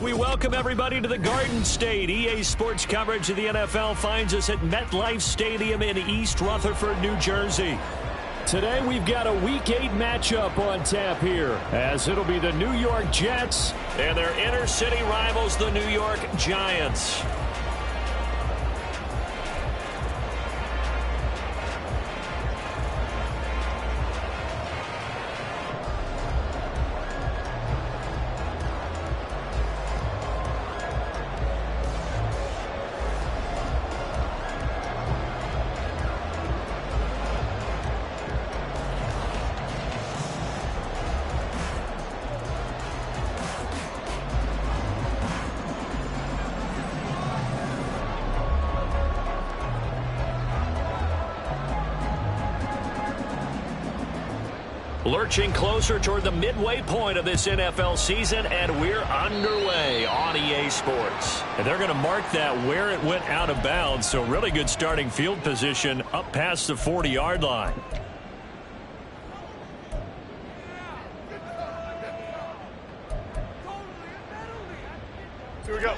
We welcome everybody to the Garden State. EA Sports coverage of the NFL finds us at MetLife Stadium in East Rutherford, New Jersey. Today we've got a Week 8 matchup on tap here, as it'll be the New York Jets and their inner city rivals, the New York Giants. Lurching closer toward the midway point of this NFL season, and we're underway on EA Sports. And they're going to mark that where it went out of bounds, so really good starting field position up past the 40-yard line. Here we go.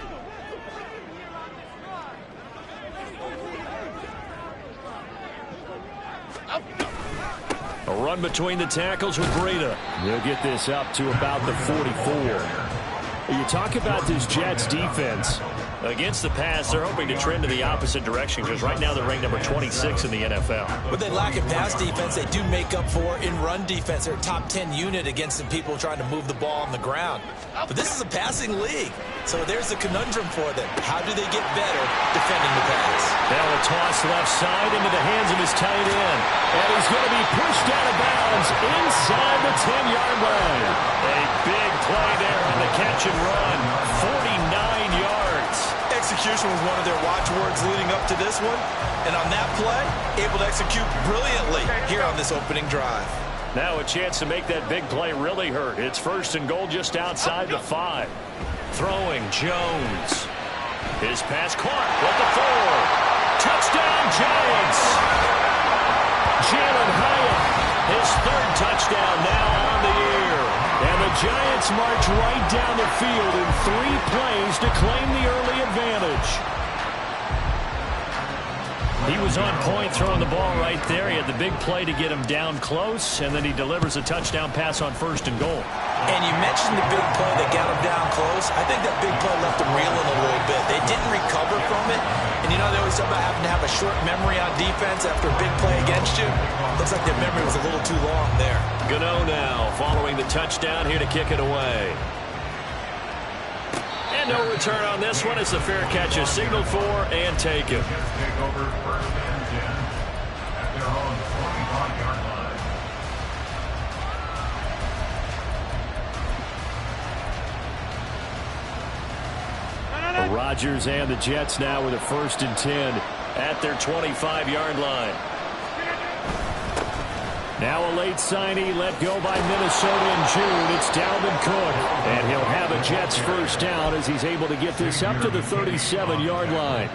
A run between the tackles with Breida. They'll get this up to about the 44. You talk about this Jets defense. Against the pass, they're hoping to trend in the opposite direction because right now they're ranked number 26 in the NFL. What they lack in pass defense, they do make up for in run defense. They're a top 10 unit against some people trying to move the ball on the ground. But this is a passing league, so there's a conundrum for them. How do they get better defending the pass? Now a toss left side into the hands of his tight end. And he's going to be pushed out of bounds inside the 10-yard line. A big play there on the catch and run. 49 yards. Execution was one of their watchwords leading up to this one. And on that play, able to execute brilliantly here on this opening drive. Now a chance to make that big play really hurt. It's first and goal just outside the 5. Throwing Jones. His pass caught with the 4. Touchdown Giants. Jalen Hyatt, his 3rd touchdown now on the year. And the Giants march right down the field in 3 plays to claim the early advantage. He was on point throwing the ball right there. He had the big play to get him down close, and then he delivers a touchdown pass on first and goal. And you mentioned the big play that got him down close. I think that big play left him reeling a little bit. They didn't recover from it. And you know, they always talk about having to have a short memory on defense after a big play against you. Looks like their memory was a little too long there. Gano now following the touchdown here to kick it away. And no return on this one as the fair catch is signaled for and taken. Rodgers and the Jets now with a 1st and 10 at their 25-yard line. Now a late signee let go by Minnesota in June. It's Dalvin Cook. And he'll have a Jets first down as he's able to get this up to the 37-yard line.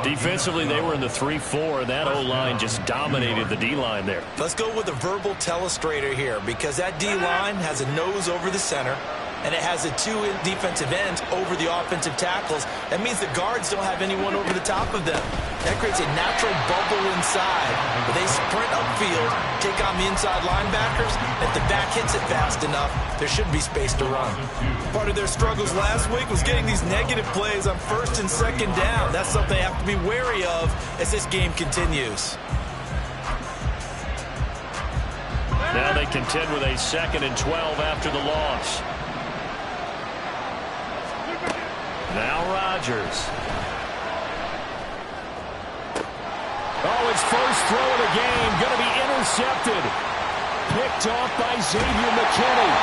Defensively, they were in the 3-4. That O-line just dominated the D-line there. Let's go with a verbal telestrator here because that D-line has a nose over the center. And it has the 2 defensive ends over the offensive tackles. That means the guards don't have anyone over the top of them. That creates a natural bubble inside. But they sprint upfield, take on the inside linebackers. If the back hits it fast enough, there should be space to run. Part of their struggles last week was getting these negative plays on 1st and 2nd down. That's something they have to be wary of as this game continues. Now they contend with a 2nd and 12 after the loss. Now Rodgers. Oh, his first throw of the game going to be intercepted. Picked off by Xavier McKinney.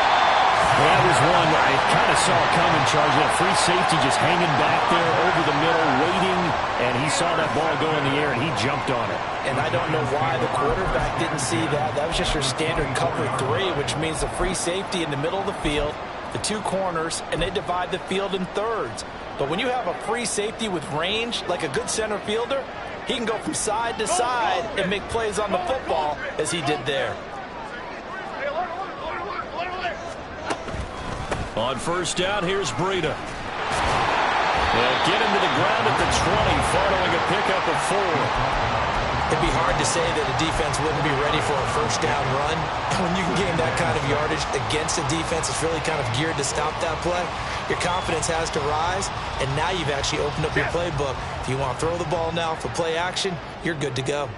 That was one I kind of saw coming, Charles. That free safety just hanging back there over the middle, waiting, and he saw that ball go in the air, and he jumped on it. And I don't know why the quarterback didn't see that. That was just your standard cover 3, which means the free safety in the middle of the field, the 2 corners, and they divide the field in thirds. But when you have a free safety with range, like a good center fielder, he can go from side to side and make plays on the football as he did there. On first down, here's Breida. They'll get him to the ground at the 20 following a pickup of 4. It'd be hard to say that a defense wouldn't be ready for a first down run. When you can gain that kind of yardage against a defense that's really kind of geared to stop that play, your confidence has to rise, and now you've actually opened up your playbook. If you want to throw the ball now for play action, you're good to go.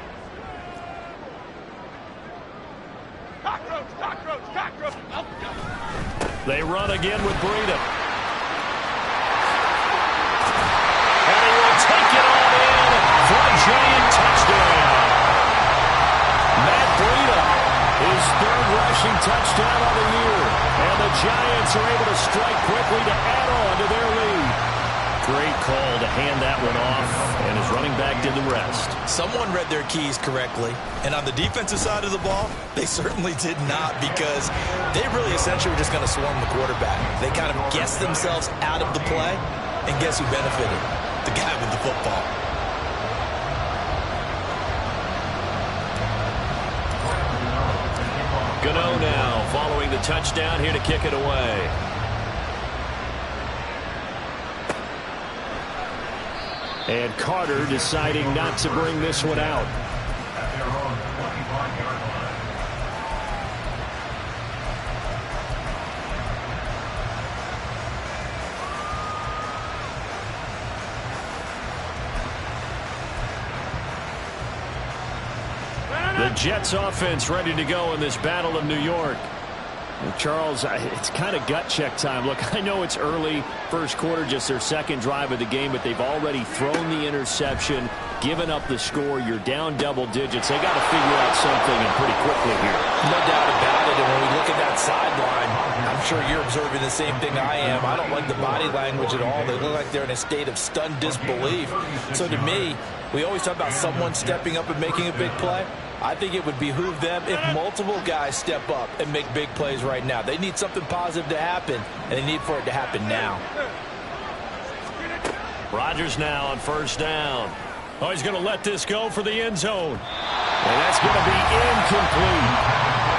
They run again with Breida. And he will take it all in for a giant touchdown. Matt Breida, his 3rd rushing touchdown of the year. And the Giants are able to strike quickly to add on to their lead. Great call to hand that one off, and his running back did the rest. Someone read their keys correctly, and on the defensive side of the ball, they certainly did not, because they really essentially were just going to swarm the quarterback. They kind of guessed themselves out of the play, and guess who benefited? The guy with the football. Gano now following the touchdown here to kick it away. And Carter deciding not to bring this one out. The Jets offense ready to go in this Battle of New York. Well, Charles, it's kind of gut check time. Look, I know it's early, first quarter, just their 2nd drive of the game, but they've already thrown the interception, given up the score. You're down double digits. They got to figure out something, and pretty quickly here. No doubt about it. And when we look at that sideline, I'm sure you're observing the same thing I am. I don't like the body language at all. They look like they're in a state of stunned disbelief. So to me, we always talk about someone stepping up and making a big play. I think it would behoove them if multiple guys step up and make big plays right now. They need something positive to happen, and they need for it to happen now. Rodgers now on first down. Oh, he's going to let this go for the end zone. And that's going to be incomplete.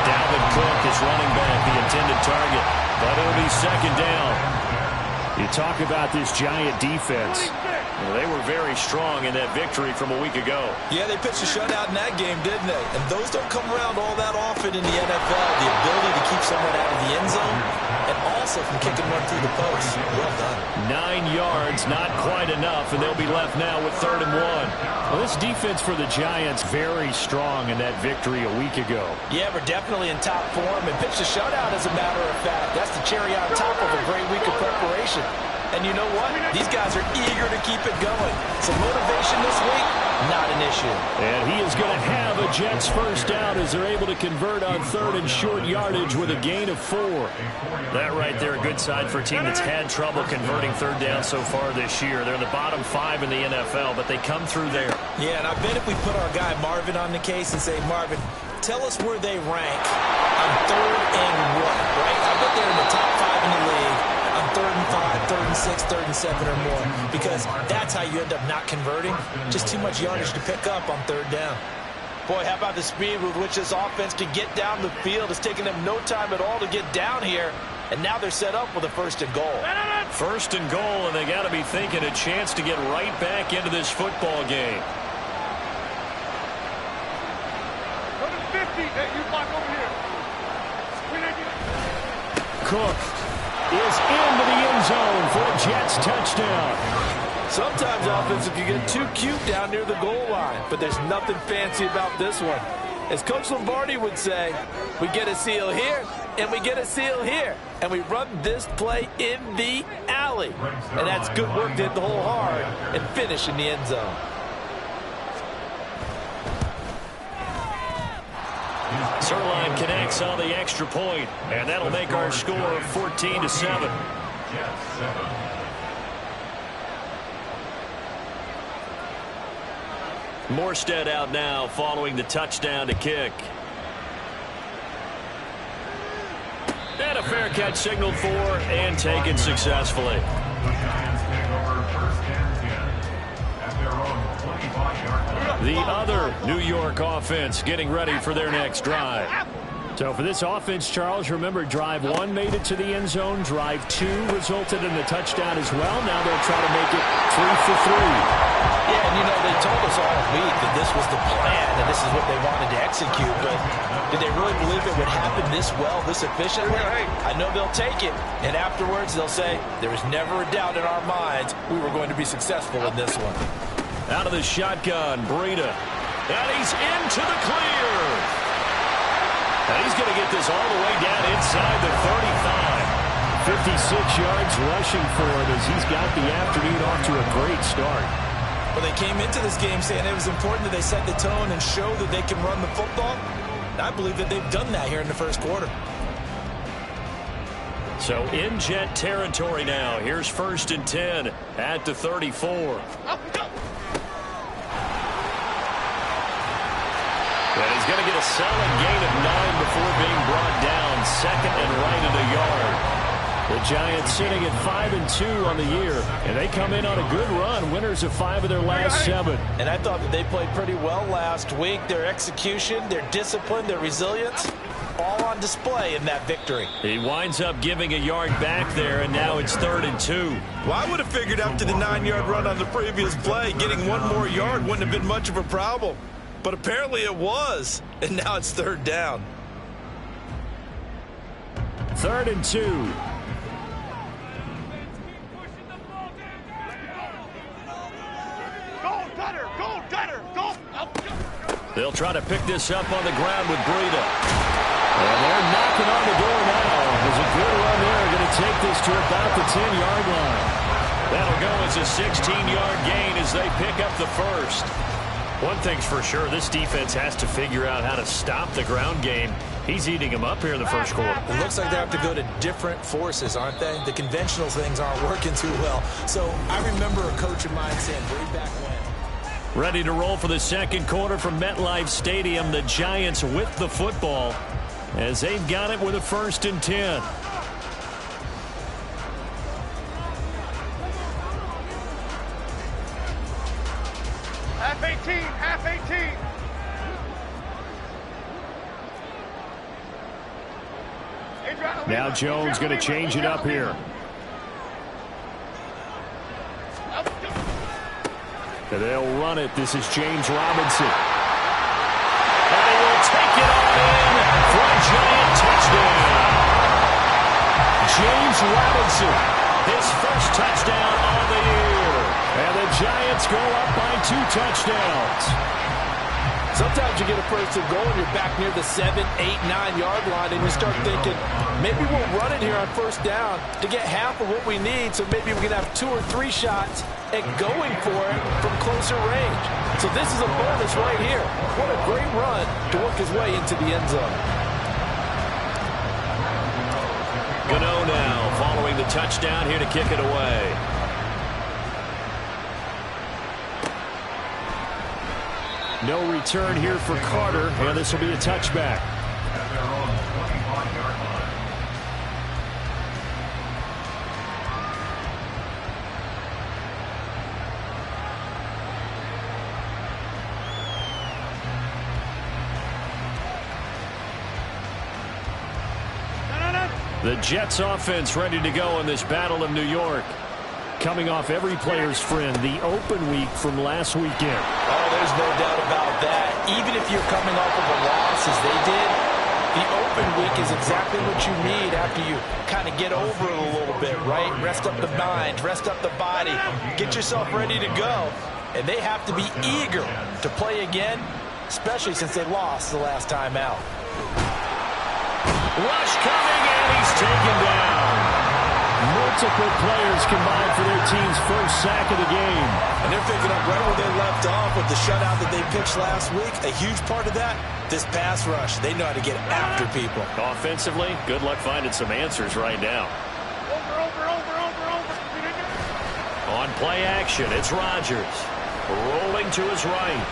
Dalvin Cook is running back, the intended target, but it'll be 2nd down. You talk about this Giant defense. Well, they were very strong in that victory from a week ago. Yeah, they pitched a shutout in that game, didn't they? And those don't come around all that often in the NFL. The ability to keep someone out of the end zone and also from kicking one through the post. Well done. 9 yards, not quite enough, and they'll be left now with 3rd and 1. Well, this defense for the Giants very strong in that victory a week ago. Yeah, we're definitely in top form and pitched a shutout, as a matter of fact. That's the cherry on top of a great week of preparation. And you know what? These guys are eager to keep it going. Some motivation this week, not an issue. And he is going to have a Jets first down as they're able to convert on 3rd and short yardage with a gain of 4. That right there, a good sign for a team that's had trouble converting 3rd down so far this year. They're in the bottom 5 in the NFL, but they come through there. Yeah, and I bet if we put our guy Marvin on the case and say, Marvin, tell us where they rank on 3rd and what, right? I bet they're in the top 5 in the league. 3rd and 5, 3rd and 6, 3rd and 7 or more, because that's how you end up not converting. Just too much yardage to pick up on 3rd down. Boy, how about the speed with which this offense can get down the field? It's taken them no time at all to get down here, and now they're set up with a 1st and goal. 1st and goal, and they got to be thinking a chance to get right back into this football game. Go to 50. Hey, you block over here. Cook is into the end zone for a Jets touchdown. Sometimes offenses can get too cute down near the goal line, but there's nothing fancy about this one. As Coach Lombardi would say, we get a seal here, and we get a seal here, and we run this play in the alley. And that's good work to hit the hole hard and finish in the end zone. Sirline connects on the extra point, and that'll make our score 14-7. Morstead out now following the touchdown to kick. And a fair catch signaled for and taken successfully. The other New York offense getting ready for their next drive. So for this offense, Charles, remember, drive 1 made it to the end zone. Drive 2 resulted in a touchdown as well. Now they'll try to make it 3 for 3. Yeah, and they told us all week that this was the plan and this is what they wanted to execute. But did they really believe it would happen this well, this efficiently? I know they'll take it, and afterwards they'll say, there was never a doubt in our minds we were going to be successful in this one. Out of the shotgun, Breida. And he's into the clear. And he's going to get this all the way down inside the 35. 56 yards rushing for him as he's got the afternoon off to a great start. Well, they came into this game saying it was important that they set the tone and show that they can run the football. And I believe that they've done that here in the first quarter. So in Jet territory now. Here's 1st and 10 at the 34. And he's going to get a solid gain of 9 before being brought down. 2nd and right at a yard. The Giants sitting at 5-2 on the year. And they come in on a good run. Winners of 5 of their last 7. And I thought that they played pretty well last week. Their execution, their discipline, their resilience, all on display in that victory. He winds up giving a yard back there, and now it's 3rd and 2. Well, I would have figured after the 9-yard run on the previous play, getting 1 more yard wouldn't have been much of a problem. But apparently it was, and now it's 3rd down. 3rd and 2. They'll try to pick this up on the ground with Breida. And they're knocking on the door now. There's a good run there. Going to take this to about the 10-yard line. That'll go as a 16-yard gain as they pick up the first. One thing's for sure, this defense has to figure out how to stop the ground game. He's eating them up here in the first quarter. It looks like they have to go to different forces, aren't they? The conventional things aren't working too well. So I remember a coach of mine saying way back when. Ready to roll for the second quarter from MetLife Stadium. The Giants with the football as they've got it with a 1st and 10. Half 18, half 18. Now Jones going to change it up here. And they'll run it. This is James Robinson. And he will take it all in for a Giant touchdown. James Robinson, his first touchdown on the year. And the Giants go up by 2 touchdowns. Sometimes you get a first and goal and you're back near the 7, 8, 9-yard line and you start thinking, maybe we'll run it here on 1st down to get half of what we need, so maybe we can have 2 or 3 shots at going for it from closer range. So this is a bonus right here. What a great run to work his way into the end zone. Gano now following the touchdown here to kick it away. No return here for Carter, and this will be a touchback. The Jets offense ready to go in this Battle of New York. Coming off every player's friend, the open week from last weekend. Oh, there's no doubt about that. Even if you're coming off of a loss as they did, the open week is exactly what you need after you kind of get over it a little bit, right? Rest up the mind, rest up the body, get yourself ready to go. And they have to be eager to play again, especially since they lost the last time out. Rush coming, and he's taken down. Multiple players combined for their team's first sack of the game. And they're picking up right where they left off with the shutout that they pitched last week. A huge part of that, this pass rush. They know how to get after people. Offensively, good luck finding some answers right now. Over. On play action, it's Rodgers. Rolling to his right.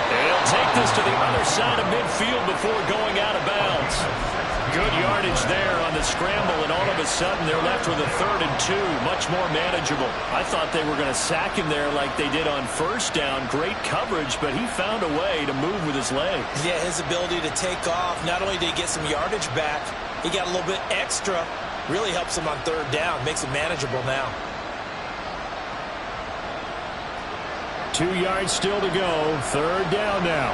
And he'll take this to the other side of midfield before going out of bounds. Good yardage yardage there on the scramble, and all of a sudden they're left with a 3rd and 2, much more manageable. I thought they were going to sack him there like they did on first down. Great coverage, but he found a way to move with his legs. Yeah, his ability to take off, not only did he get some yardage back, he got a little bit extra. Really helps him on 3rd down, makes it manageable now. 2 yards still to go, 3rd down now.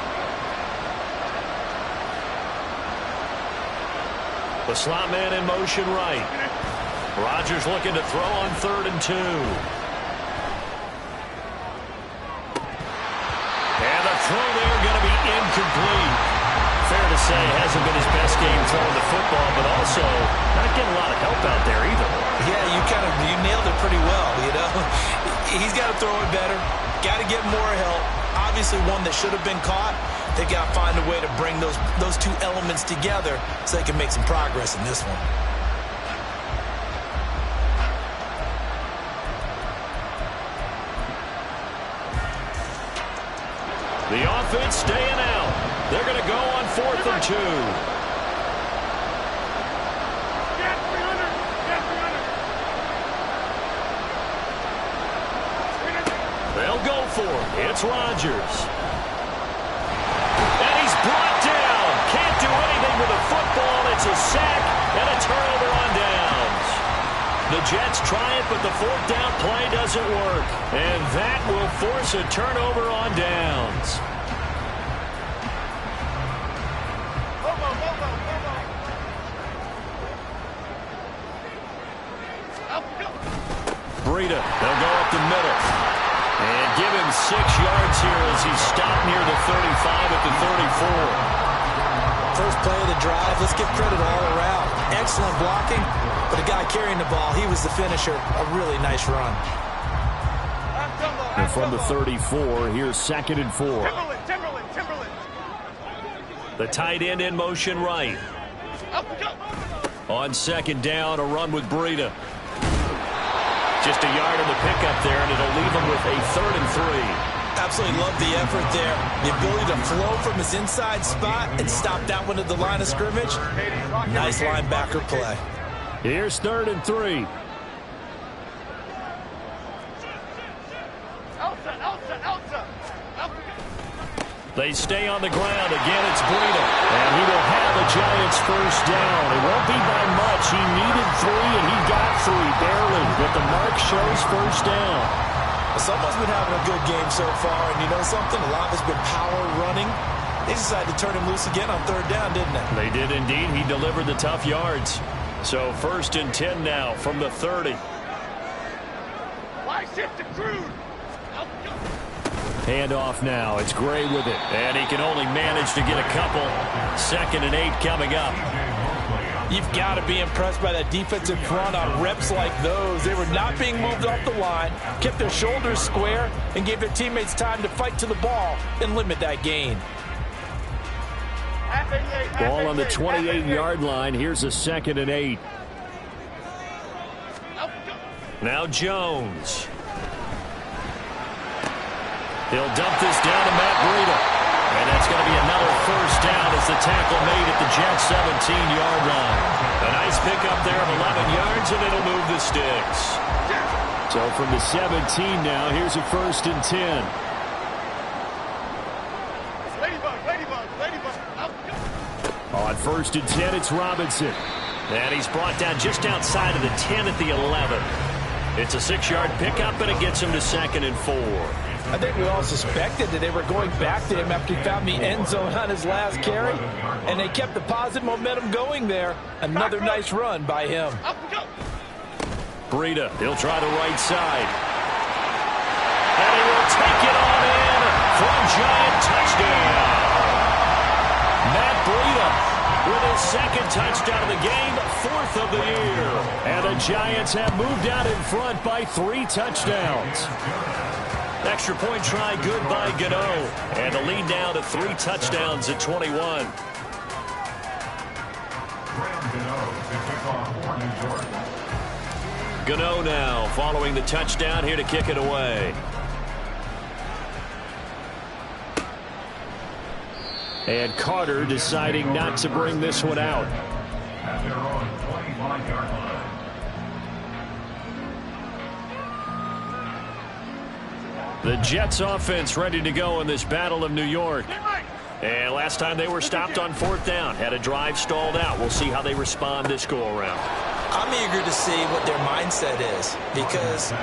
The slot man in motion right. Rodgers looking to throw on 3rd and 2. And the throw there going to be incomplete. Fair to say, hasn't been his best game throwing the football, but also not getting a lot of help out there either. Yeah, you nailed it pretty well, you know. He's got to throw it better. Got to get more help. Obviously one that should have been caught. They've got to find a way to bring those two elements together so they can make some progress in this one. The offense staying out. They're going to go on 4th and 2. Get 300. Get 300. They'll go for it. It's Rodgers. And he's brought down. Can't do anything with the football. It's a sack and a turnover on downs. The Jets try it, but the 4th down play doesn't work. And that will force a turnover on downs. Breida, they'll go up the middle. And give him 6 yards here as he's stopped near the 35 at the 34. First play of the drive, let's give credit all around. Excellent blocking, but the guy carrying the ball, he was the finisher. A really nice run. And from the 34, here's 2nd and 4. Timberland. The tight end in motion right. On 2nd down, a run with Breida. Just a yard on the pickup there, and it'll leave him with a 3rd and 3. Absolutely love the effort there. The ability to flow from his inside spot and stop that one at the line of scrimmage. Nice linebacker play. Here's 3rd and 3. They stay on the ground. Again, it's Breida. And he will have a Giants 1st down. It won't be by much. He needed 3, and he got 3, barely. But the mark shows 1st down. Someone's been having a good game so far, and you know something? A lot has been power running. They decided to turn him loose again on 3rd down, didn't they? They did indeed. He delivered the tough yards. So 1st and 10 now from the 30. Why shift to Crude? Handoff now. It's Gray with it. And he can only manage to get a couple. 2nd and 8 coming up. You've got to be impressed by that defensive front on reps like those. They were not being moved off the line, kept their shoulders square, and gave their teammates time to fight to the ball and limit that gain. Ball on the 28-yard line. Here's a 2nd and 8. Now Jones. He'll dump this down to Matt Breida. And that's going to be another 1st down as the tackle made at the Jets' 17-yard line. A nice pickup there of 11 yards, and it'll move the sticks. So from the 17 now, here's a 1st and 10. On 1st and 10, it's Robinson. And he's brought down just outside of the 10 at the 11. It's a 6-yard pickup, and it gets him to 2nd and 4. I think we all suspected that they were going back to him after he found the end zone on his last carry, and they kept the positive momentum going there. Another nice run by him. Breida, he'll try the right side. And he will take it on in for a Giant touchdown. Matt Breida with his 2nd touchdown of the game, 4th of the year. And the Giants have moved out in front by 3 touchdowns. Extra point try good by Gano. And the lead now to 3 touchdowns at 21. Gano now following the touchdown here to kick it away. And Carter deciding not to bring this one out. at their own 25-yard line. The Jets offense ready to go in this Battle of New York. And last time they were stopped on 4th down, had a drive stalled out. We'll see how they respond this go-around. I'm eager to see what their mindset is, because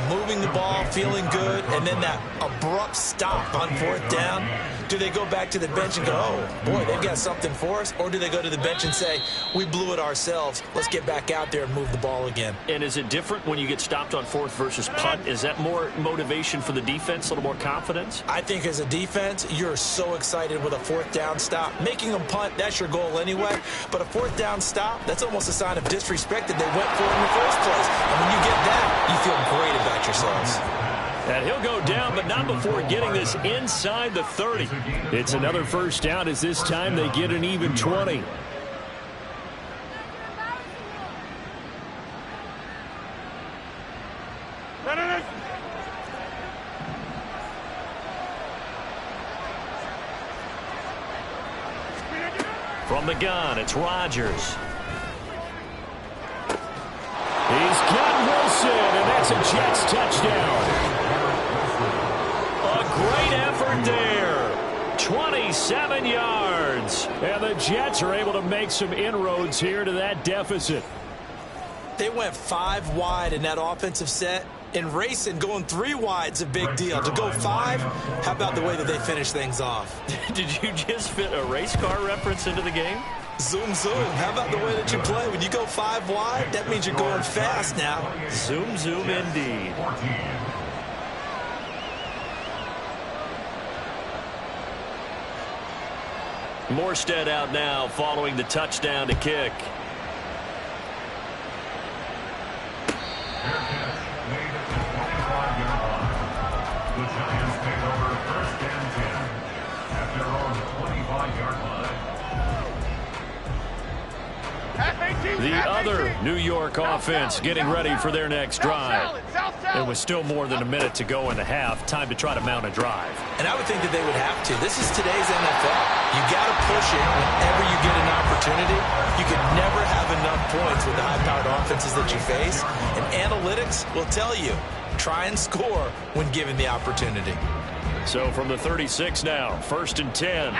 moving the ball, feeling good, and then that abrupt stop on 4th down, do they go back to the bench and go, oh, boy, they've got something for us? Or do they go to the bench and say, we blew it ourselves, let's get back out there and move the ball again? And is it different when you get stopped on 4th versus punt? Is that more motivation for the defense, a little more confidence? I think as a defense, you're so excited with a 4th down stop. Making them punt, that's your goal anyway. But a 4th down stop, that's almost a sign of disrespect that they went for it in the first place. And when you get that, you feel great about yourselves. And he'll go down, but not before getting this inside the 30. It's another first down as this time they get an even 20. From the gun, it's Rodgers. He's got Wilson, and that's a Jets touchdown. A great effort there. 27 yards. And the Jets are able to make some inroads here to that deficit. They went 5 wide in that offensive set. And racing, going 3 wide's a big deal. To go 5, how about the way that they finish things off? Did you just fit a race car reference into the game? Zoom, zoom. How about the way that you play? When you go 5 wide, that means you're going fast now. Zoom, zoom indeed. Morstead out now following the touchdown to kick. The Giants take over 1st and 10 at their own 25-yard line. The other New York offense getting ready for their next drive. There was still more than a minute to go in the half. Time to try to mount a drive. And I would think that they would have to. This is today's NFL. You got to push it whenever you get an opportunity. You can never have enough points with the high-powered offenses that you face. And analytics will tell you, try and score when given the opportunity. So from the 36 now, 1st and 10.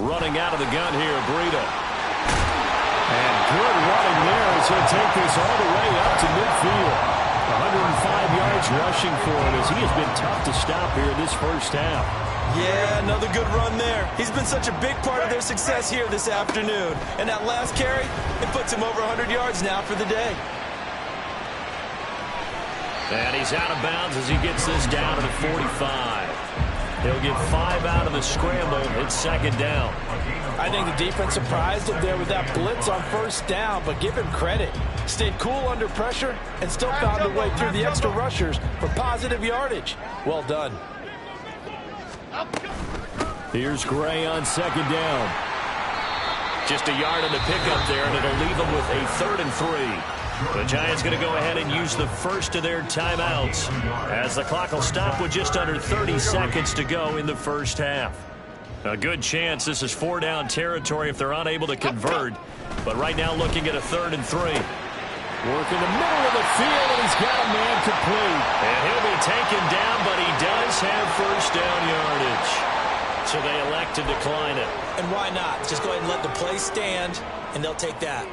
Running out of the gun here, Breida. And good running there as he'll take this all the way up to midfield. 105 yards rushing for him as he has been tough to stop here this first half. Yeah, another good run there. He's been such a big part of their success here this afternoon. And that last carry, it puts him over 100 yards now for the day. And he's out of bounds as he gets this down to the 45. He'll get 5 out of the scramble. It's 2nd down. I think the defense surprised him there with that blitz on 1st down, but give him credit. Stayed cool under pressure and still found a way through the extra rushers for positive yardage. Well done. Here's Gray on 2nd down. Just a yard on the pickup there, and it'll leave them with a 3rd and 3. The Giants going to go ahead and use the first of their timeouts as the clock will stop with just under 30 seconds to go in the first half. A good chance this is 4-down territory if they're unable to convert. But right now looking at a 3rd and 3. Work in the middle of the field, and he's got a man complete. And he'll be taken down, but he does have 1st down yardage. So they elect to decline it. And why not? Just go ahead and let the play stand, and they'll take that.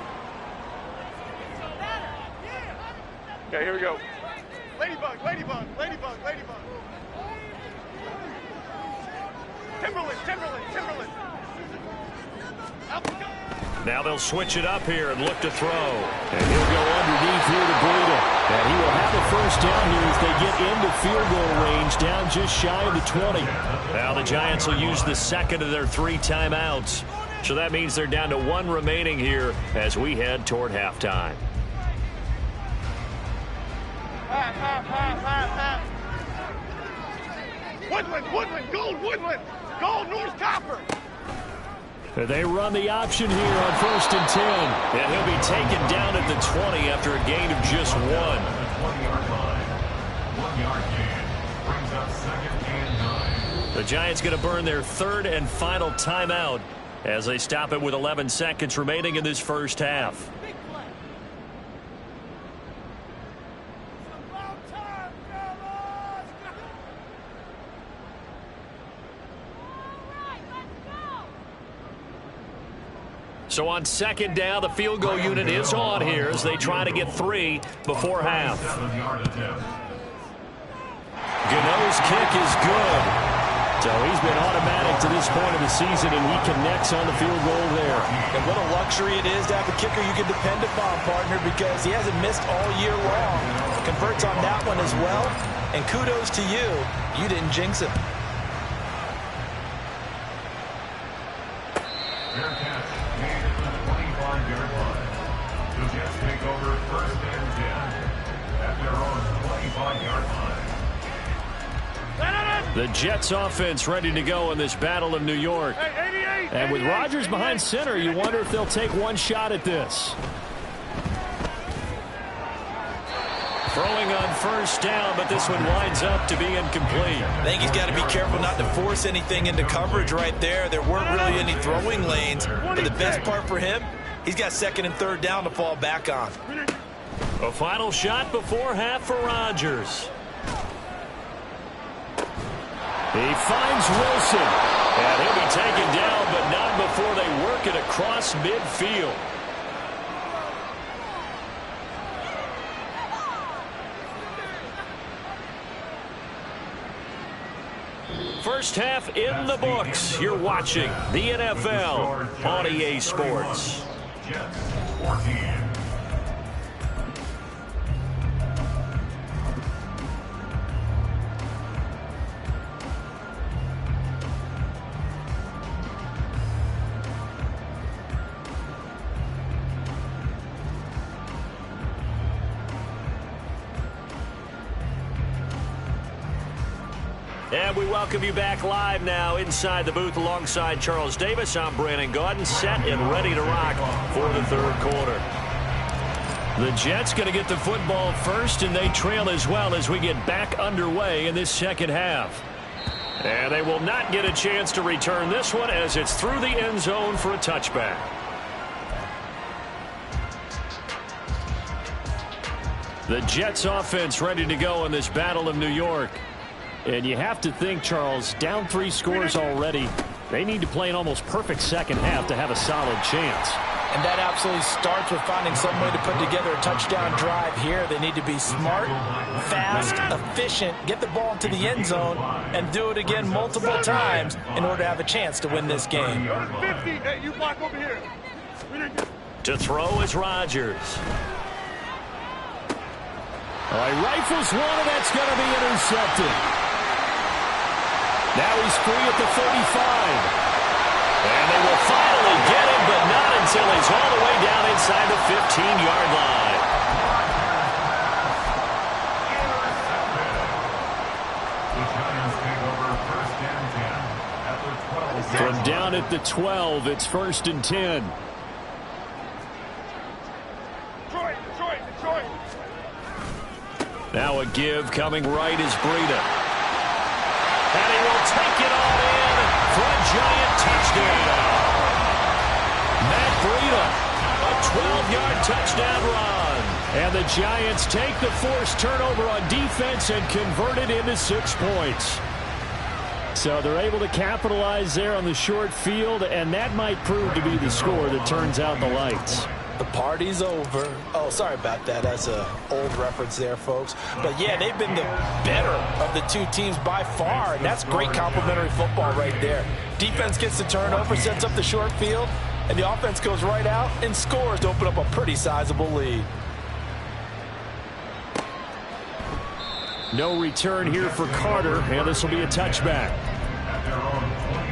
Okay, here we go. Ladybug, ladybug, ladybug, ladybug. Timberland, Timberland, Timberland. Now they'll switch it up here and look to throw. And he'll go underneath here to Breida. And he will have a 1st down here as they get into field goal range, down just shy of the 20. Now the Giants will use the 2nd of their 3 timeouts. So that means they're down to 1 remaining here as we head toward halftime. Woodland, Woodland, gold, Woodland, gold, North Copper. They run the option here on 1st and 10. And he'll be taken down at the 20 after a gain of just 1. 20-yard line. 1-yard gain brings up 2nd and 9. The Giants going to burn their 3rd and final timeout as they stop it with 11 seconds remaining in this first half. So on second down, the field goal unit is on here as they try to get 3 before half. Gano's kick is good. So he's been automatic to this point of the season, and he connects on the field goal there. And what a luxury it is to have a kicker you can depend upon, partner, because he hasn't missed all year long. Converts on that one as well. And kudos to you. You didn't jinx him. Fair catch made at the 25-yard line. The Jets take over first and 10 at their own 25-yard line. The Jets offense ready to go in this Battle of New York. And with Rodgers behind center, you wonder if they'll take one shot at this. Throwing on first down, but this one winds up to be incomplete. I think he's got to be careful not to force anything into coverage right there. There weren't really any throwing lanes, but the best part for him, he's got second and third down to fall back on. A final shot before half for Rodgers. He finds Wilson, and he'll be taken down, but not before they work it across midfield. First half in the books. You're watching the NFL on EA Sports. Jets 14. And we welcome you back live now inside the booth alongside Charles Davis. I'm Brandon Gaudin, set and ready to rock for the third quarter. The Jets going to get the football first, and they trail as well as we get back underway in this second half. And they will not get a chance to return this one as it's through the end zone for a touchback. The Jets offense ready to go in this Battle of New York. And you have to think, Charles, down 3 scores already. They need to play an almost perfect second half to have a solid chance. And that absolutely starts with finding some way to put together a touchdown drive here. They need to be smart, fast, efficient, get the ball into the end zone, and do it again multiple times in order to have a chance to win this game. 50. Hey, you block over here. To throw is Rodgers. All right, rifles one, and that's going to be intercepted. Now he's free at the 35. And they will finally get him, but not until he's all the way down inside the 15-yard line. The Giants take over first and 10 at the 12. From down at the 12, it's first and 10. Detroit. Now a give coming right is Breida. And he will take it all in for a giant touchdown. Matt Breida, a 12-yard touchdown run. And the Giants take the forced turnover on defense and convert it into 6 points. So they're able to capitalize there on the short field, and that might prove to be the score that turns out the lights. The party's over. Oh, sorry about that. That's an old reference there, folks. But, yeah, they've been the better of the two teams by far, and that's great complimentary football right there. Defense gets the turnover, sets up the short field, and the offense goes right out and scores to open up a pretty sizable lead. No return here for Carter, and this will be a touchback. At their own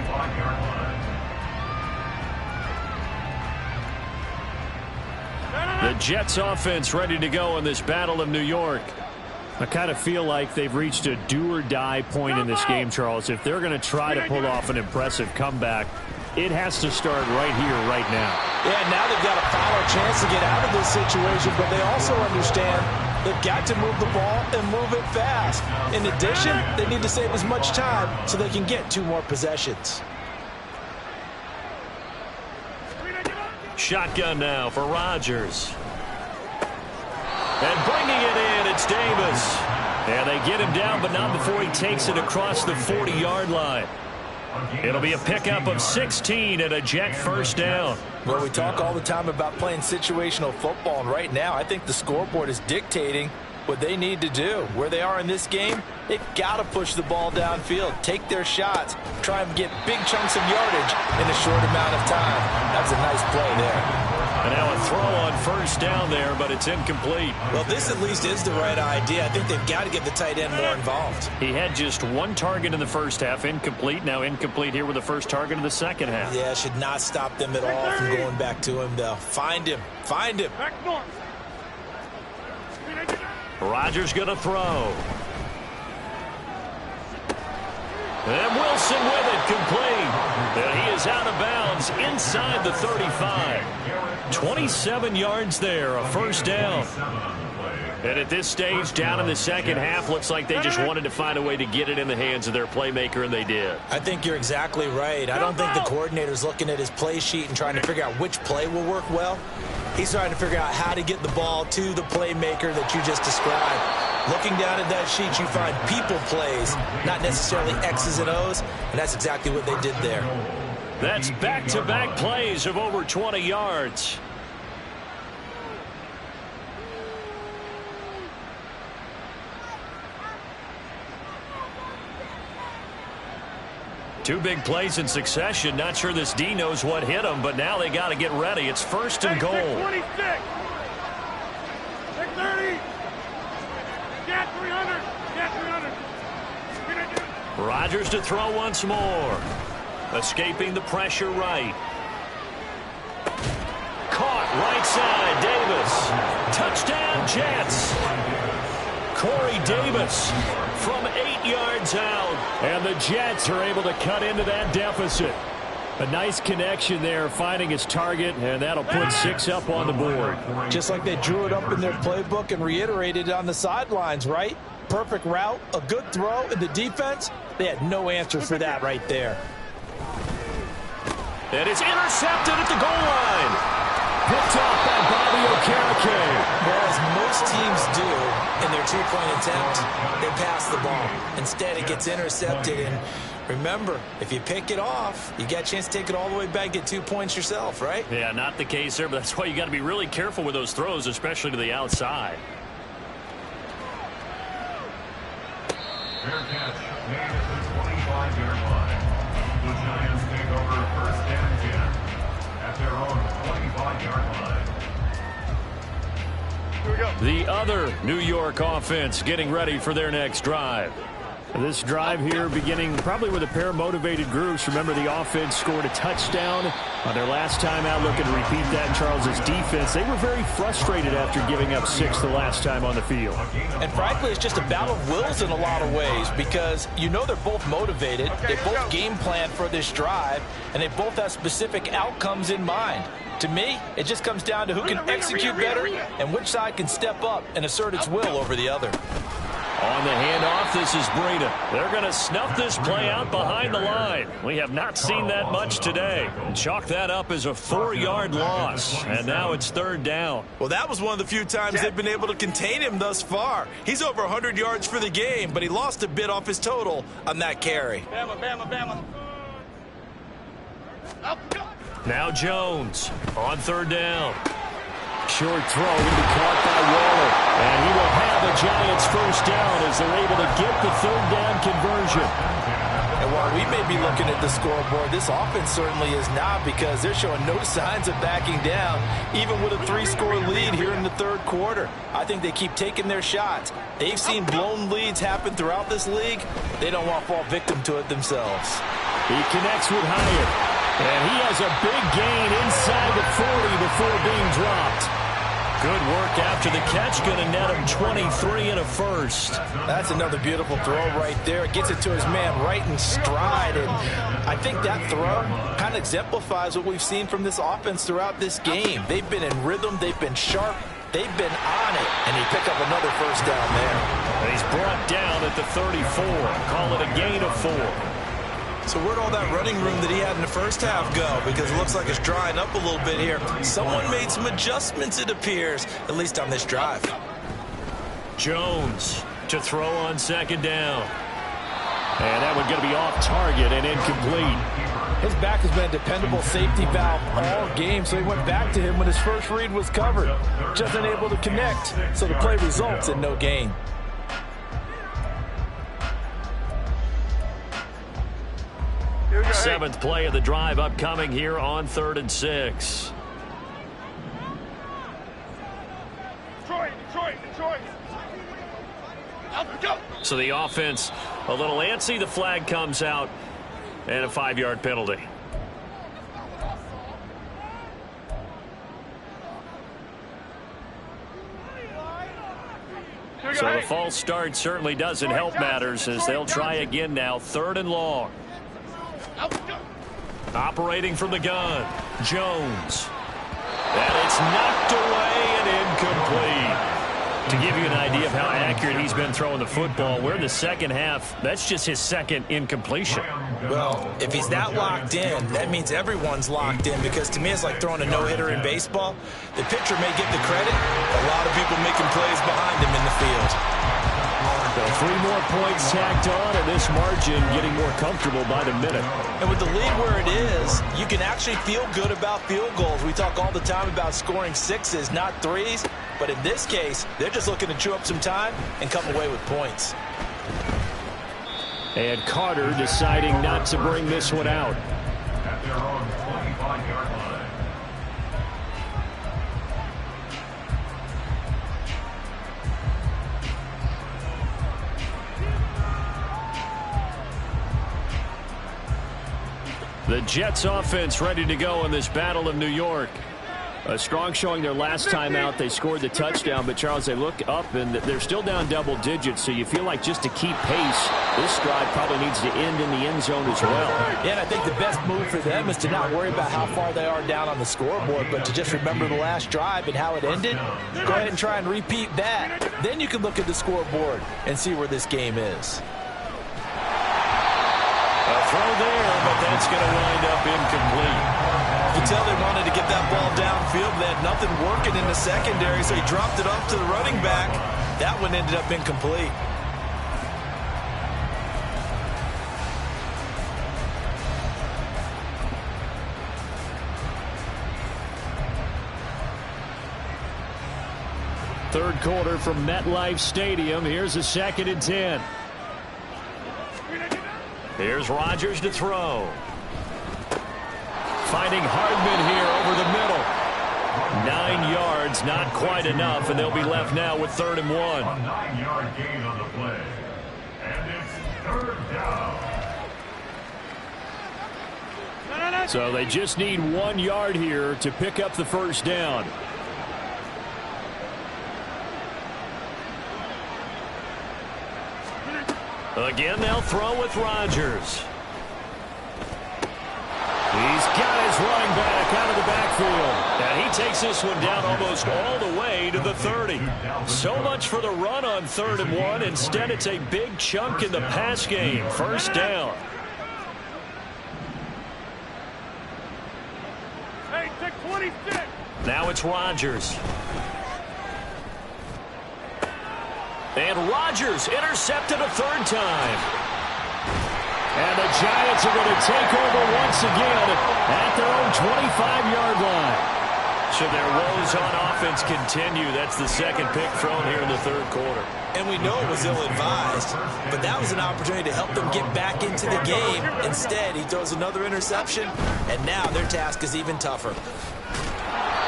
25-yard line. The Jets offense ready to go in this Battle of New York. I kind of feel like they've reached a do-or-die point in this game, Charles. If they're going to try to pull off an impressive comeback, it has to start right here, right now. Yeah, now they've got a final chance to get out of this situation, but they also understand they've got to move the ball and move it fast. In addition, they need to save as much time so they can get 2 more possessions. Shotgun now for Rodgers. And bringing it in, it's Davis. And they get him down, but not before he takes it across the 40-yard line. It'll be a pickup of 16 and a Jet first down. Well, we talk all the time about playing situational football, and right now I think the scoreboard is dictating what they need to do. Where they are in this game, they've got to push the ball downfield, take their shots, try and get big chunks of yardage in a short amount of time. That's a nice play there. And now a throw on first down there, but it's incomplete. Well, this at least is the right idea. I think they've got to get the tight end more involved. He had just one target in the first half, incomplete. Now incomplete here with the first target in the second half. Yeah, should not stop them at all from going back to him, though. Find him. Find him. Back north. Rodgers going to throw. And Wilson with it, complete. And he is out of bounds inside the 35. 27 yards there, a first down. And at this stage, down in the second half, looks like they just wanted to find a way to get it in the hands of their playmaker, and they did. I think you're exactly right. I don't think the coordinator's looking at his play sheet and trying to figure out which play will work well. He's trying to figure out how to get the ball to the playmaker that you just described. Looking down at that sheet, you find people plays, not necessarily X's and O's, and that's exactly what they did there. That's back-to-back plays of over 20 yards. Two big plays in succession. Not sure this D knows what hit him, but now they got to get ready. It's first and goal. 26. 630. Get 300. Get 300. Rodgers to throw once more. Escaping the pressure right. Caught right side. Davis. Touchdown Jets. Corey Davis from 8 yards out. And the Jets are able to cut into that deficit. A nice connection there, finding his target, and that'll put 6 up on the board. Just like they drew it up in their playbook and reiterated it on the sidelines, right? Perfect route, a good throw, and the defense, they had no answer for that right there. And it's intercepted at the goal line. Picked off by Bobby Okereke. Well, as most teams do in their two-point attempt, they pass the ball. Instead, it gets intercepted, and remember, if you pick it off, you got a chance to take it all the way back, get 2 points yourself, right? Yeah, not the case there, but that's why you got to be really careful with those throws, especially to the outside. Fair catch made at the 25-yard line. The Giants take over first and 10 at their own 25-yard line. Here we go. The other New York offense getting ready for their next drive. This drive here beginning probably with a pair of motivated groups. Remember, the offense scored a touchdown on their last time out, looking to repeat that in Charles's defense. They were very frustrated after giving up 6 the last time on the field. And frankly, it's just a battle of wills in a lot of ways, because you know they're both motivated. They both game plan for this drive, and they both have specific outcomes in mind. To me, it just comes down to who can execute better and which side can step up and assert its will over the other. On the handoff, this is Breida. They're going to snuff this play out behind the line. We have not seen that much today. Chalk that up as a 4-yard loss, and now it's third down. Well, that was one of the few times they've been able to contain him thus far. He's over 100 yards for the game, but he lost a bit off his total on that carry. Bama, Bama, Bama. Up, go. Now Jones on third down. Short throw will be caught by Waller. And he will have the Giants first down as they're able to get the third down conversion. And while we may be looking at the scoreboard, this offense certainly is not, because they're showing no signs of backing down, even with a 3-score lead here in the third quarter. I think they keep taking their shots. They've seen blown leads happen throughout this league. They don't want to fall victim to it themselves. He connects with Hyatt. And he has a big gain inside the 40 before being dropped. Good work after the catch. Going to net him 23 and a first. That's another beautiful throw right there. It gets it to his man right in stride. And I think that throw kind of exemplifies what we've seen from this offense throughout this game. They've been in rhythm. They've been sharp. They've been on it. And he picked up another first down there. And he's brought down at the 34. Call it a gain of 4. So where'd all that running room that he had in the first half go? Because it looks like it's drying up a little bit here. Someone made some adjustments, it appears, at least on this drive. Jones to throw on second down. And that one going to be off target and incomplete. His back has been a dependable safety valve all game, so he went back to him when his first read was covered. Just unable to connect, so the play results in no gain. Seventh play of the drive upcoming here on 3rd and 6. Detroit. Out, go. So the offense a little antsy. The flag comes out and a 5-yard penalty. So the false start certainly doesn't help matters as they'll try again now. 3rd and long. Operating from the gun, Jones. And it's knocked away and incomplete. To give you an idea of how accurate he's been throwing the football, we're in the second half. That's just his second incompletion. Well, if he's that locked in, that means everyone's locked in, because to me it's like throwing a no-hitter in baseball. The pitcher may get the credit, a lot of people making plays behind him in the field. So 3 more points tacked on, and this margin getting more comfortable by the minute. And with the lead where it is, you can actually feel good about field goals. We talk all the time about scoring 6s, not 3s. But in this case, they're just looking to chew up some time and come away with points. And Carter deciding not to bring this one out. At their own 25-yard line. The Jets offense ready to go in this Battle of New York. A strong showing their last time out. They scored the touchdown, but Charles, they look up and they're still down double digits, so you feel like just to keep pace, this drive probably needs to end in the end zone as well. Yeah, and I think the best move for them is to not worry about how far they are down on the scoreboard, but to just remember the last drive and how it ended. Go ahead and try and repeat that. Then you can look at the scoreboard and see where this game is. A throw there, but that's going to wind up incomplete. You can tell they wanted to get that ball downfield. They had nothing working in the secondary, so he dropped it off to the running back. That one ended up incomplete. Third quarter from MetLife Stadium. Here's a 2nd and 10. Here's Rodgers to throw. Finding Hardman here over the middle. 9 yards, not quite enough, and they'll be left now with 3rd and 1. A 9-yard gain on the play. And it's 3rd down. So they just need 1 yard here to pick up the first down. Again, they'll throw with Rodgers. He's got his running back out of the backfield. And he takes this one down almost all the way to the 30. So much for the run on 3rd and 1. Instead, it's a big chunk in the pass game. First down. Hey, take 26. Now it's Rodgers. And Rodgers intercepted a 3rd time. And the Giants are going to take over once again at their own 25-yard line. Should their woes on offense continue, that's the 2nd pick thrown here in the 3rd quarter. And we know it was ill-advised, but that was an opportunity to help them get back into the game. Instead, he throws another interception, and now their task is even tougher.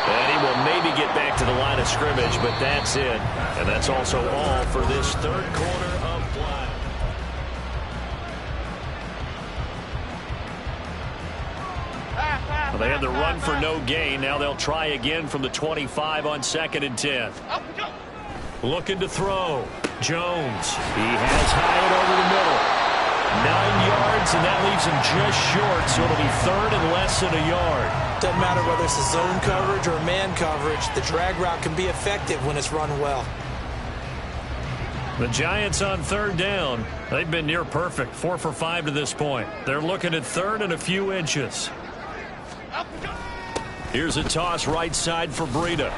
And he will maybe get back to the line of scrimmage, but that's it. And that's also all for this 3rd quarter of play. Well, they had the run for no gain. Now they'll try again from the 25 on 2nd and 10. Looking to throw. Jones. He has Hyatt over the middle. 9 yards, and that leaves him just short, so it'll be 3rd and less than a yard. Doesn't matter whether it's a zone coverage or a man coverage, the drag route can be effective when it's run well. The Giants on third down. They've been near perfect, 4 for 5 to this point. They're looking at third and a few inches. Here's a toss right side for Breida.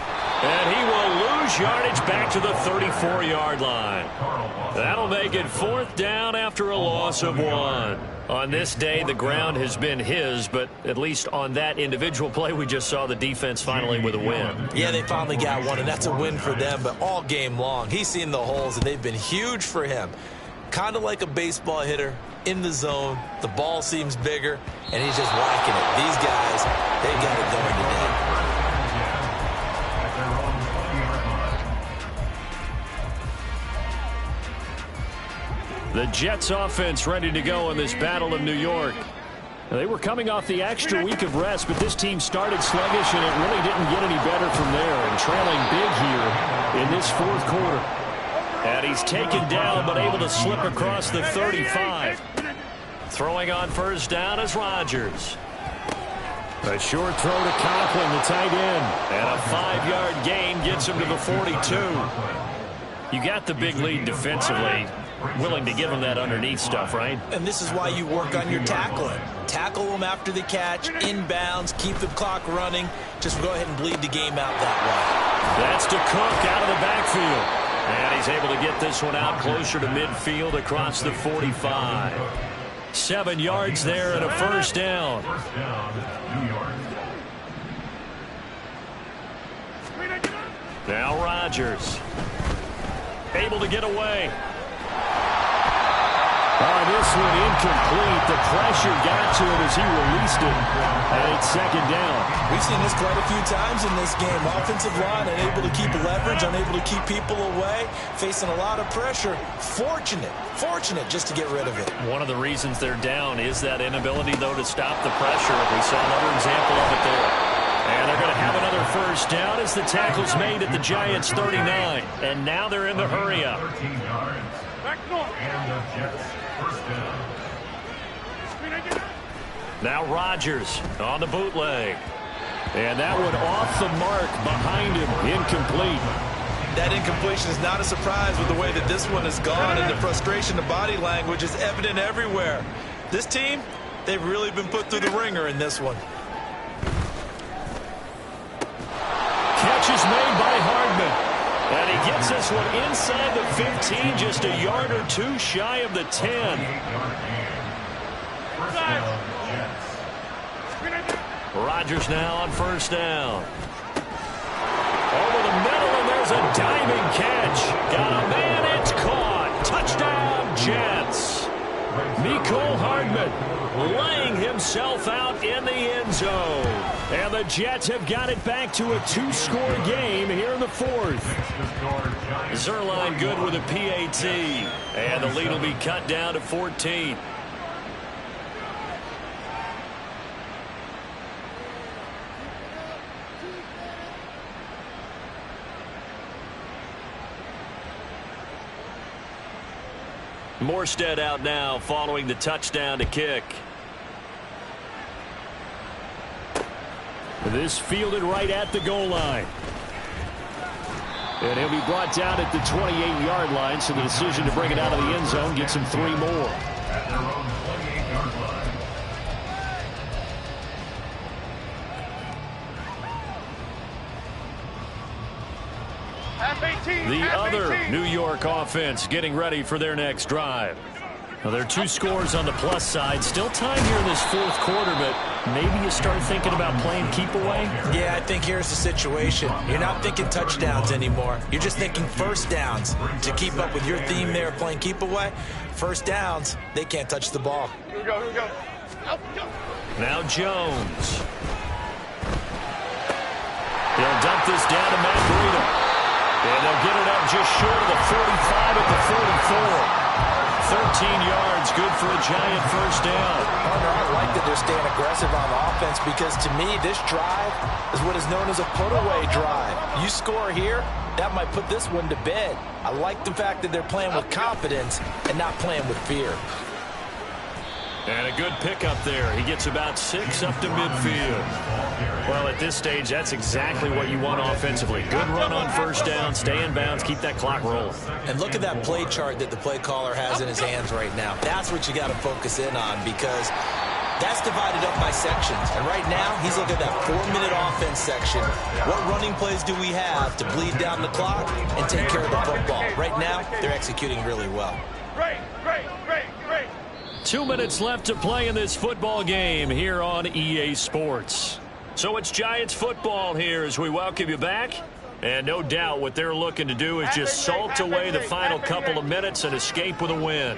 And he will lose yardage back to the 34-yard line. That'll make it fourth down after a loss of 1. On this day, the ground has been his, but at least on that individual play, we just saw the defense finally with a win. Yeah, they finally got one, and that's a win for them, but all game long, he's seen the holes, and they've been huge for him. Kind of like a baseball hitter in the zone. The ball seems bigger, and he's just whacking it. These guys, they got it going today. The Jets offense ready to go in this Battle of New York. They were coming off the extra week of rest, but this team started sluggish, and it really didn't get any better from there, and trailing big here in this fourth quarter. And he's taken down, but able to slip across the 35. Throwing on first down is Rodgers. A short throw to Conklin, the tight end. And a 5-yard gain gets him to the 42. You got the big lead defensively. Willing to give him that underneath stuff, right? And this is why you work on your tackling. Tackle them after the catch, inbounds, keep the clock running. Just go ahead and bleed the game out that way. That's to Cook out of the backfield. And he's able to get this one out closer to midfield across the 45. 7 yards there and a first down. Now Rodgers. Able to get away. This one incomplete. The pressure got to him as he released it. And it's second down. We've seen this quite a few times in this game. Offensive line unable to keep leverage, unable to keep people away, facing a lot of pressure. Fortunate just to get rid of it. One of the reasons they're down is that inability, though, to stop the pressure. We saw another example of it there. And they're going to have another first down as the tackle's made at the Giants' 39. And now they're in the hurry-up. Now Rodgers on the bootleg. And that one off the mark behind him. Incomplete. That incompletion is not a surprise with the way that this one has gone, and the frustration, the body language is evident everywhere. This team, they've really been put through the ringer in this one. Catch is made by Hardman. And he gets this one inside the 15, just a yard or two shy of the 10. Rodgers now on first down. Over the middle, and there's a diving catch. Got a man, it's caught. Touchdown, Jets. Mecole Hardman laying himself out in the end zone. And the Jets have got it back to a 2-score game here in the fourth. Zerline good with a PAT. And the lead will be cut down to 14. Morstead out now following the touchdown to kick. This fielded right at the goal line. And he'll be brought down at the 28-yard line, so the decision to bring it out of the end zone gets him 3 more. The other New York offense getting ready for their next drive. Well, there are 2 scores on the plus side. Still time here in this fourth quarter, but maybe you start thinking about playing keep away? Yeah, I think here's the situation. You're not thinking touchdowns anymore. You're just thinking first downs. To keep up with your theme there, playing keep away, first downs, they can't touch the ball. Here we go, here we go. Now Jones. He'll dump this down to Matt Breida. And they'll get it up just short of the 45 at the 44. 13 yards, good for a Giant first down. Partner, I like that they're staying aggressive on offense because to me, this drive is what is known as a put-away drive. You score here, that might put this one to bed. I like the fact that they're playing with confidence and not playing with fear. And a good pickup there. He gets about 6 up to midfield. Well, at this stage, that's exactly what you want offensively. Good run on first down, stay in bounds, keep that clock rolling. And look at that play chart that the play caller has in his hands right now. That's what you got to focus in on, because that's divided up by sections. And right now, he's looking at that 4-minute offense section. What running plays do we have to bleed down the clock and take care of the football? Right now, they're executing really well. Great. 2 minutes left to play in this football game here on EA Sports. So it's Giants football here as we welcome you back. And no doubt what they're looking to do is just salt away the final couple of minutes and escape with a win.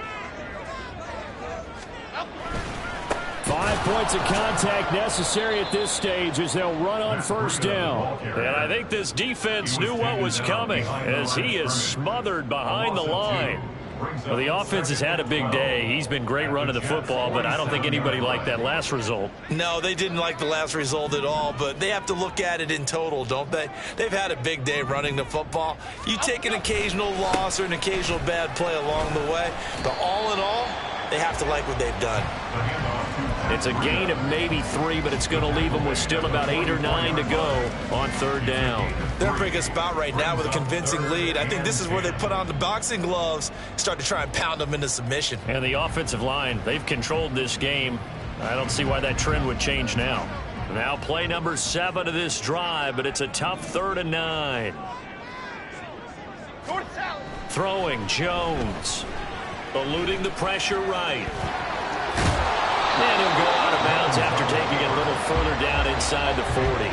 5 points of contact necessary at this stage as they'll run on first down. And I think this defense knew what was coming as he is smothered behind the line. Well, the offense has had a big day. He's been great running the football, but I don't think anybody liked that last result. No, they didn't like the last result at all, but they have to look at it in total, don't they? They've had a big day running the football. You take an occasional loss or an occasional bad play along the way, but all in all, they have to like what they've done. It's a gain of maybe 3, but it's going to leave them with still about 8 or 9 to go on third down. They're in a pretty good spot right now with a convincing lead. I think this is where they put on the boxing gloves, start to try and pound them into submission. And the offensive line, they've controlled this game. I don't see why that trend would change now. Now play number 7 of this drive, but it's a tough 3rd and 9. Throwing Jones. Eluding the pressure right. And he'll go out of bounds after taking it a little further down inside the 40.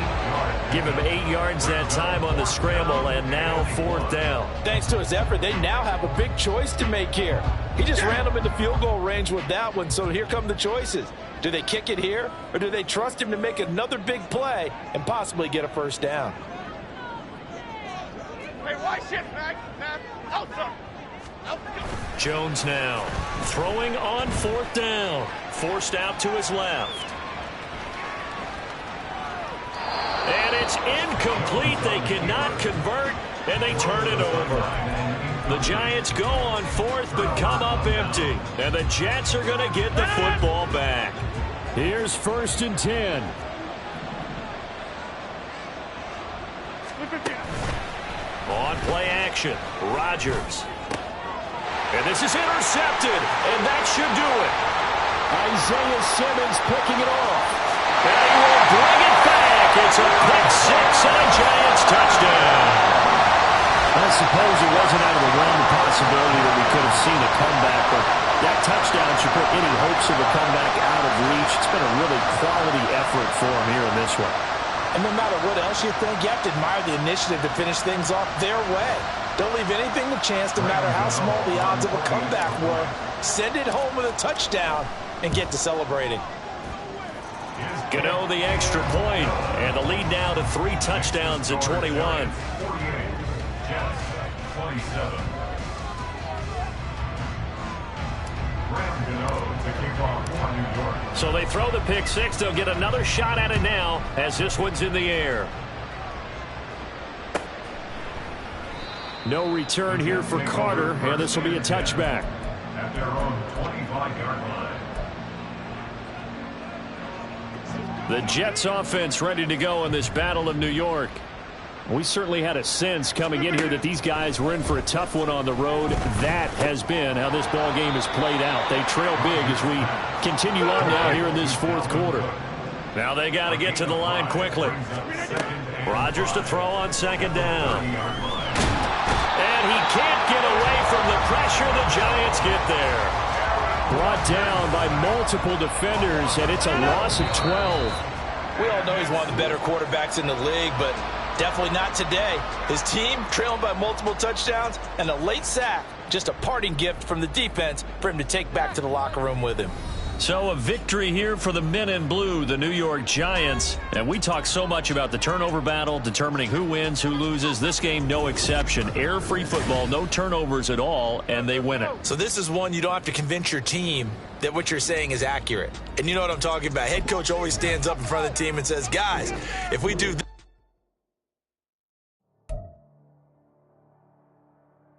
Give him 8 yards that time on the scramble, and now 4th down. Thanks to his effort, they now have a big choice to make here. He just ran them into field goal range with that one, so here come the choices. Do they kick it here, or do they trust him to make another big play and possibly get a first down? Hey, why shit, Mac? Outside. Jones now throwing on 4th down. Forced out to his left. And it's incomplete. They cannot convert, and they turn it over. The Giants go on 4th, but come up empty. And the Jets are going to get the football back. Here's 1st and 10. On play action, Rodgers. And this is intercepted, and that should do it. Isaiah Simmons picking it off. And he will bring it back. It's a pick 6 and a Giants touchdown. I suppose it wasn't out of the realm of possibility that we could have seen a comeback, but that touchdown should put any hopes of a comeback out of reach. It's been a really quality effort for him here in this one. And no matter what else you think, you have to admire the initiative to finish things off their way. Don't leave anything to chance, no matter how small the odds of a comeback were. Send it home with a touchdown and get to celebrating. Gano the extra point, and the lead now to 3 touchdowns at 21. 48, Jets, 27. Graham Gano to kick off for New York. So they throw the pick 6. They'll get another shot at it now as this one's in the air. No return here for Carter, and this will be a touchback. At their own 25-yard line. The Jets offense ready to go in this Battle of New York. We certainly had a sense coming in here that these guys were in for a tough one on the road. That has been how this ball game has played out. They trail big as we continue on now here in this 4th quarter. Now they got to get to the line quickly. Rodgers to throw on 2nd down. And he can't get away from the pressure. The Giants get there. Brought down by multiple defenders, and it's a loss of 12. We all know he's one of the better quarterbacks in the league, but definitely not today. His team trailing by multiple touchdowns and a late sack. Just a parting gift from the defense for him to take back to the locker room with him. So a victory here for the men in blue, the New York Giants. And we talk so much about the turnover battle, determining who wins, who loses. This game, no exception. Error-free football, no turnovers at all, and they win it. So this is one you don't have to convince your team that what you're saying is accurate. And you know what I'm talking about. Head coach always stands up in front of the team and says, guys, if we do this,